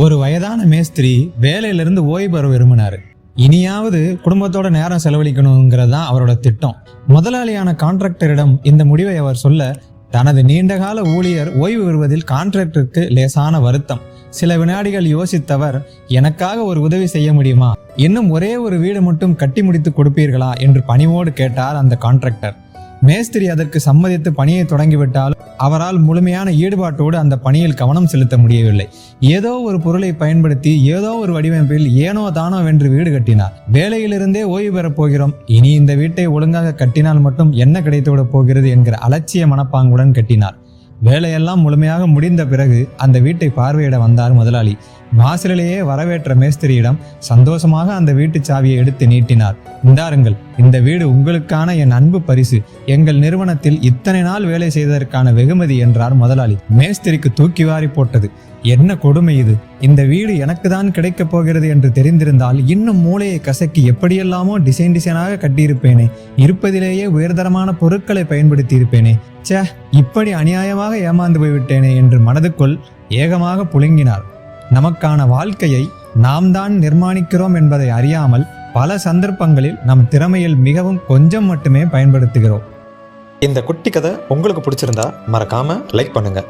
ஒரு வயதான மேஸ்திரி வேலையிலிருந்து ஓய்வு பெற விரும்பினாரு. இனியாவது குடும்பத்தோட நேரம் செலவழிக்கணுங்கிறது தான் அவரோட திட்டம். முதலாளியான கான்ட்ராக்டரிடம் இந்த முடிவை அவர் சொல்ல, தனது நீண்டகால ஊழியர் ஓய்வு பெறுவதில் கான்ட்ராக்டருக்கு லேசான வருத்தம். சில வினாடிகள் யோசித்தவர், எனக்காக ஒரு உதவி செய்ய முடியுமா, இன்னும் ஒரே ஒரு வீடு மட்டும் கட்டி முடித்து கொடுப்பீர்களா என்று பணிவோடு கேட்டார் அந்த கான்ட்ராக்டர். மேஸ்திரி அதற்கு சம்மதித்து பணியை தொடங்கிவிட்டால் அவரால் முழுமையான ஈடுபாட்டோடு அந்த பணியில் கவனம் செலுத்த முடியவில்லை. ஏதோ ஒரு பொருளை பயன்படுத்தி ஏதோ ஒரு வடிவமைப்பில் ஏனோ தானோ வென்று வீடு கட்டினார். வேலையிலிருந்தே ஓய்வு பெறப் போகிறோம், இனி இந்த வீட்டை ஒழுங்காக கட்டினால் மட்டும் என்ன கிடைத்துவிடப் போகிறது என்கிற அலட்சிய மனப்பாங்குடன் கட்டினார். வேலையெல்லாம் முழுமையாக முடிந்த பிறகு அந்த வீட்டை பார்வையிட வந்தார் முதலாளி. வாசலிலேயே வரவேற்ற மேஸ்திரியிடம் சந்தோஷமாக அந்த வீட்டு சாவியை எடுத்து நீட்டினார். இந்தாருங்கள், இந்த வீடு உங்களுக்கான என் அன்பு பரிசு. எங்கள் நிறுவனத்தில் இத்தனை நாள் வேலை செய்ததற்கான வெகுமதி என்றார் முதலாளி. மேஸ்திரிக்கு தூக்கி வாரி போட்டது. என்ன கொடுமை இது! இந்த வீடு எனக்கு தான் கிடைக்கப் போகிறது என்று தெரிந்திருந்தால் இன்னும் மூளையை கசக்கி எப்படியெல்லாமோ டிசைனாக கட்டியிருப்பேனே. இருப்பதிலேயே உயர்தரமான பொருட்களை பயன்படுத்தி இருப்பேனே. சே, இப்படி அநியாயமாக ஏமாந்து போய்விட்டேனே என்று மனதுக்குள் ஏகமாக புழுங்கினார். நமக்கான வாழ்க்கையை நாம் தான் நிர்மாணிக்கிறோம் என்பதை அறியாமல் பல சந்தர்ப்பங்களில் நம் திறமையில் மிகவும் கொஞ்சம் மட்டுமே பயன்படுத்துகிறோம். இந்த குட்டி கதை உங்களுக்கு பிடிச்சிருந்தா மறக்காம லைக் பண்ணுங்க.